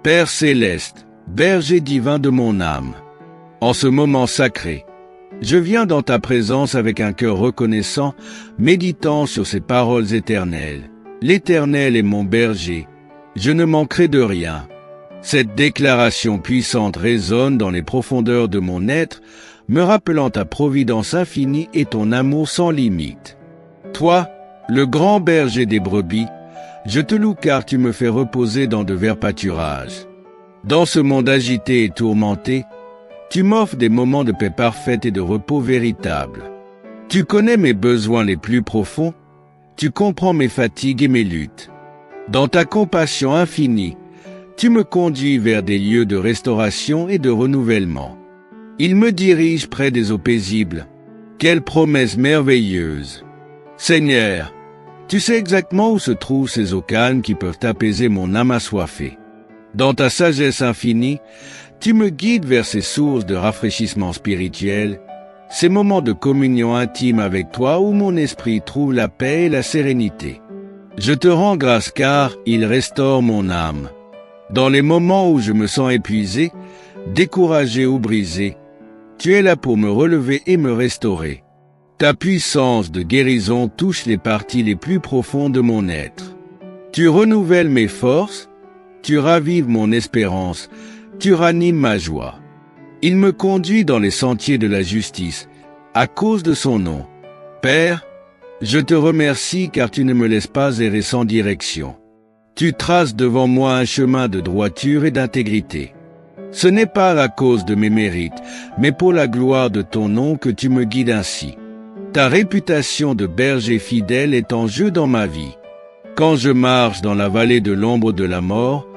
Père céleste, berger divin de mon âme, en ce moment sacré, je viens dans ta présence avec un cœur reconnaissant, méditant sur ces paroles éternelles. L'Éternel est mon berger, je ne manquerai de rien. Cette déclaration puissante résonne dans les profondeurs de mon être, me rappelant ta providence infinie et ton amour sans limite. Toi, le grand berger des brebis, je te loue car tu me fais reposer dans de verts pâturages. Dans ce monde agité et tourmenté, tu m'offres des moments de paix parfaite et de repos véritable. Tu connais mes besoins les plus profonds, tu comprends mes fatigues et mes luttes. Dans ta compassion infinie, tu me conduis vers des lieux de restauration et de renouvellement. Il me dirige près des eaux paisibles. Quelle promesse merveilleuse! Seigneur, tu sais exactement où se trouvent ces eaux calmes qui peuvent apaiser mon âme assoiffée. Dans ta sagesse infinie, tu me guides vers ces sources de rafraîchissement spirituel, ces moments de communion intime avec toi où mon esprit trouve la paix et la sérénité. Je te rends grâce car il restaure mon âme. Dans les moments où je me sens épuisé, découragé ou brisé, tu es là pour me relever et me restaurer. Ta puissance de guérison touche les parties les plus profondes de mon être. Tu renouvelles mes forces, tu ravives mon espérance, tu ranimes ma joie. Il me conduit dans les sentiers de la justice, à cause de son nom. Père, je te remercie car tu ne me laisses pas errer sans direction. Tu traces devant moi un chemin de droiture et d'intégrité. Ce n'est pas à cause de mes mérites, mais pour la gloire de ton nom que tu me guides ainsi. Ta réputation de berger fidèle est en jeu dans ma vie. Quand je marche dans la vallée de l'ombre de la mort,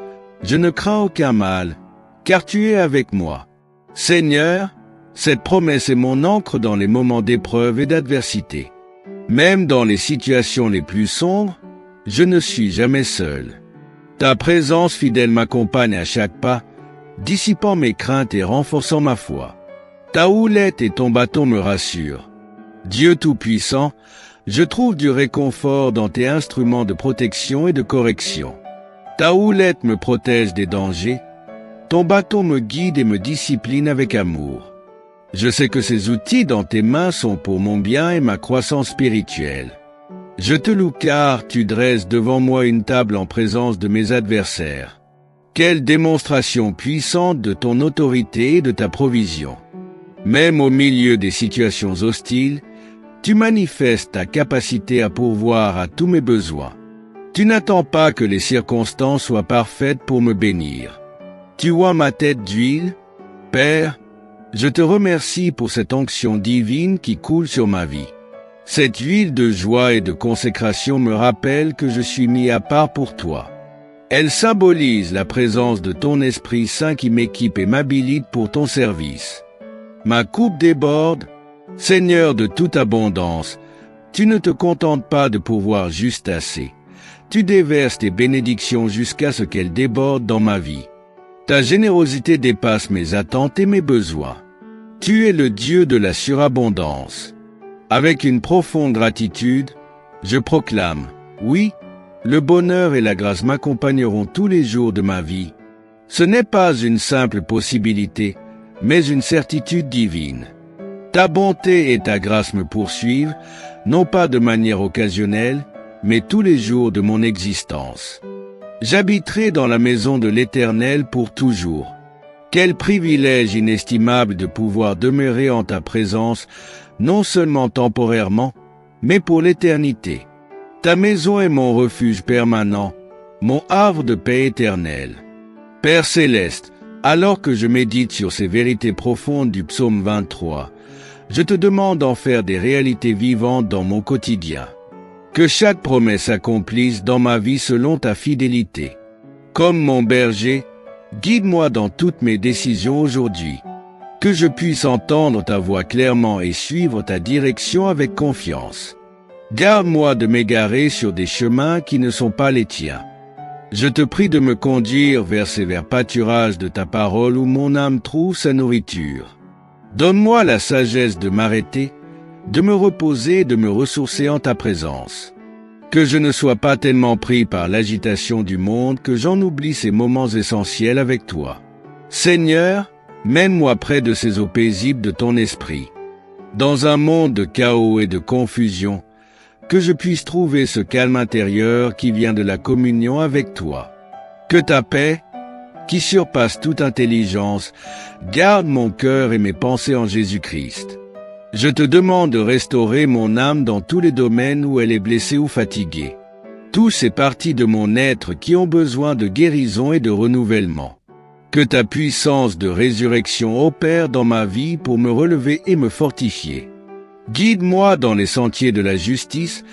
je ne crains aucun mal, car tu es avec moi. Seigneur, cette promesse est mon ancre dans les moments d'épreuve et d'adversité. Même dans les situations les plus sombres, je ne suis jamais seul. Ta présence fidèle m'accompagne à chaque pas, dissipant mes craintes et renforçant ma foi. Ta houlette et ton bâton me rassurent. Dieu Tout-Puissant, je trouve du réconfort dans tes instruments de protection et de correction. Ta houlette me protège des dangers, ton bâton me guide et me discipline avec amour. Je sais que ces outils dans tes mains sont pour mon bien et ma croissance spirituelle. Je te loue car tu dresses devant moi une table en présence de mes adversaires. Quelle démonstration puissante de ton autorité et de ta provision. Même au milieu des situations hostiles, tu manifestes ta capacité à pourvoir à tous mes besoins. Tu n'attends pas que les circonstances soient parfaites pour me bénir. Tu oins ma tête d'huile. Père, je te remercie pour cette onction divine qui coule sur ma vie. Cette huile de joie et de consécration me rappelle que je suis mis à part pour toi. Elle symbolise la présence de ton Esprit Saint qui m'équipe et m'habilite pour ton service. Ma coupe déborde. Seigneur de toute abondance, tu ne te contentes pas de pourvoir juste assez. Tu déverses tes bénédictions jusqu'à ce qu'elles débordent dans ma vie. Ta générosité dépasse mes attentes et mes besoins. Tu es le Dieu de la surabondance. Avec une profonde gratitude, je proclame, oui, le bonheur et la grâce m'accompagneront tous les jours de ma vie. Ce n'est pas une simple possibilité, mais une certitude divine. Ta bonté et ta grâce me poursuivent, non pas de manière occasionnelle, mais tous les jours de mon existence. J'habiterai dans la maison de l'Éternel pour toujours. Quel privilège inestimable de pouvoir demeurer en ta présence, non seulement temporairement, mais pour l'éternité. Ta maison est mon refuge permanent, mon havre de paix éternelle. Père céleste, alors que je médite sur ces vérités profondes du psaume 23, je te demande d'en faire des réalités vivantes dans mon quotidien. Que chaque promesse s'accomplisse dans ma vie selon ta fidélité. Comme mon berger, guide-moi dans toutes mes décisions aujourd'hui. Que je puisse entendre ta voix clairement et suivre ta direction avec confiance. Garde-moi de m'égarer sur des chemins qui ne sont pas les tiens. Je te prie de me conduire vers ces verts pâturages de ta parole où mon âme trouve sa nourriture. Donne-moi la sagesse de m'arrêter, de me reposer et de me ressourcer en ta présence. Que je ne sois pas tellement pris par l'agitation du monde que j'en oublie ces moments essentiels avec toi. Seigneur, mène-moi près de ces eaux paisibles de ton esprit. Dans un monde de chaos et de confusion, que je puisse trouver ce calme intérieur qui vient de la communion avec toi. Que ta paix, qui surpasse toute intelligence, garde mon cœur et mes pensées en Jésus-Christ. Je te demande de restaurer mon âme dans tous les domaines où elle est blessée ou fatiguée. Tous ces parties de mon être qui ont besoin de guérison et de renouvellement. Que ta puissance de résurrection opère dans ma vie pour me relever et me fortifier. Guide-moi dans les sentiers de la justice,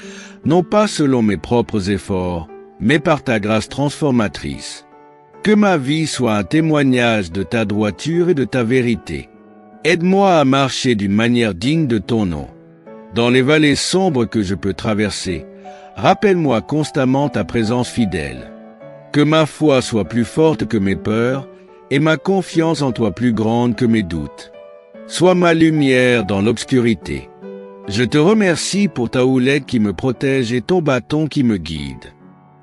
non pas selon mes propres efforts, mais par ta grâce transformatrice. Que ma vie soit un témoignage de ta droiture et de ta vérité. Aide-moi à marcher d'une manière digne de ton nom. Dans les vallées sombres que je peux traverser, rappelle-moi constamment ta présence fidèle. Que ma foi soit plus forte que mes peurs et ma confiance en toi plus grande que mes doutes. Sois ma lumière dans l'obscurité. Je te remercie pour ta houlette qui me protège et ton bâton qui me guide.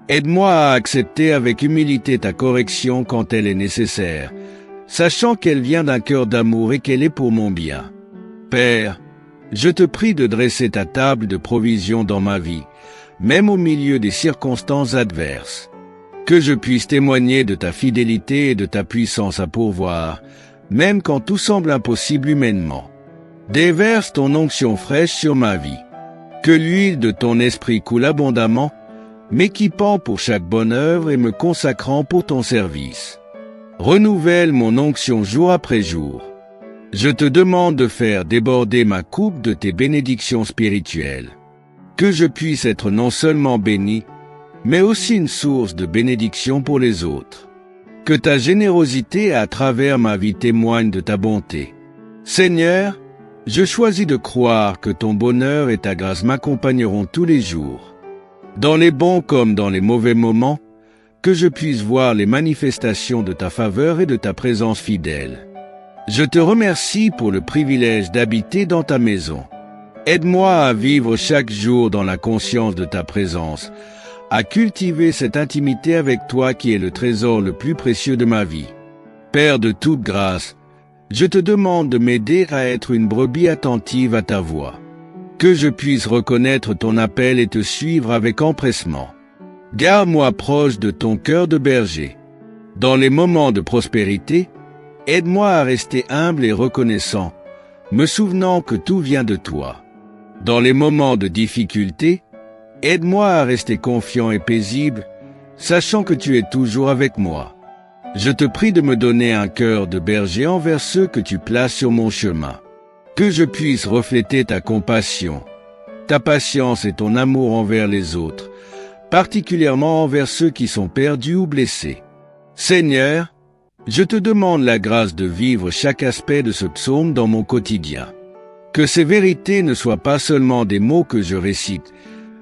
Aide-moi à accepter avec humilité ta correction quand elle est nécessaire, sachant qu'elle vient d'un cœur d'amour et qu'elle est pour mon bien. Père, je te prie de dresser ta table de provision dans ma vie, même au milieu des circonstances adverses. Que je puisse témoigner de ta fidélité et de ta puissance à pourvoir, même quand tout semble impossible humainement. Déverse ton onction fraîche sur ma vie. Que l'huile de ton esprit coule abondamment, m'équipant pour chaque bonne œuvre et me consacrant pour ton service. Renouvelle mon onction jour après jour. Je te demande de faire déborder ma coupe de tes bénédictions spirituelles. Que je puisse être non seulement béni, mais aussi une source de bénédiction pour les autres. Que ta générosité à travers ma vie témoigne de ta bonté. Seigneur, je choisis de croire que ton bonheur et ta grâce m'accompagneront tous les jours. Dans les bons comme dans les mauvais moments, que je puisse voir les manifestations de ta faveur et de ta présence fidèle. Je te remercie pour le privilège d'habiter dans ta maison. Aide-moi à vivre chaque jour dans la conscience de ta présence, à cultiver cette intimité avec toi qui est le trésor le plus précieux de ma vie. Père de toute grâce, je te demande de m'aider à être une brebis attentive à ta voix. Que je puisse reconnaître ton appel et te suivre avec empressement. Garde-moi proche de ton cœur de berger. Dans les moments de prospérité, aide-moi à rester humble et reconnaissant, me souvenant que tout vient de toi. Dans les moments de difficulté, aide-moi à rester confiant et paisible, sachant que tu es toujours avec moi. Je te prie de me donner un cœur de berger envers ceux que tu places sur mon chemin. Que je puisse refléter ta compassion, ta patience et ton amour envers les autres, particulièrement envers ceux qui sont perdus ou blessés. Seigneur, je te demande la grâce de vivre chaque aspect de ce psaume dans mon quotidien. Que ces vérités ne soient pas seulement des mots que je récite,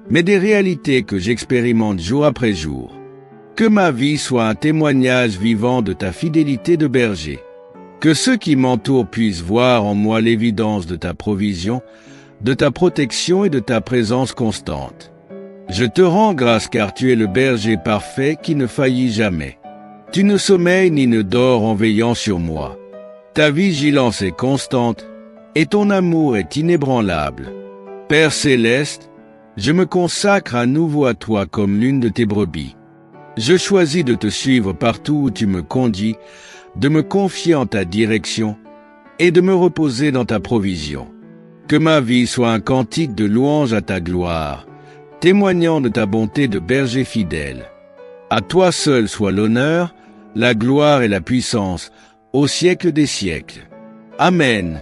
mais des réalités que j'expérimente jour après jour. Que ma vie soit un témoignage vivant de ta fidélité de berger. Que ceux qui m'entourent puissent voir en moi l'évidence de ta provision, de ta protection et de ta présence constante. Je te rends grâce car tu es le berger parfait qui ne faillit jamais. Tu ne sommeilles ni ne dors en veillant sur moi. Ta vigilance est constante et ton amour est inébranlable. Père céleste, je me consacre à nouveau à toi comme l'une de tes brebis. Je choisis de te suivre partout où tu me conduis, de me confier en ta direction et de me reposer dans ta provision. Que ma vie soit un cantique de louange à ta gloire, témoignant de ta bonté de berger fidèle. À toi seul soit l'honneur, la gloire et la puissance, au siècle des siècles. Amen.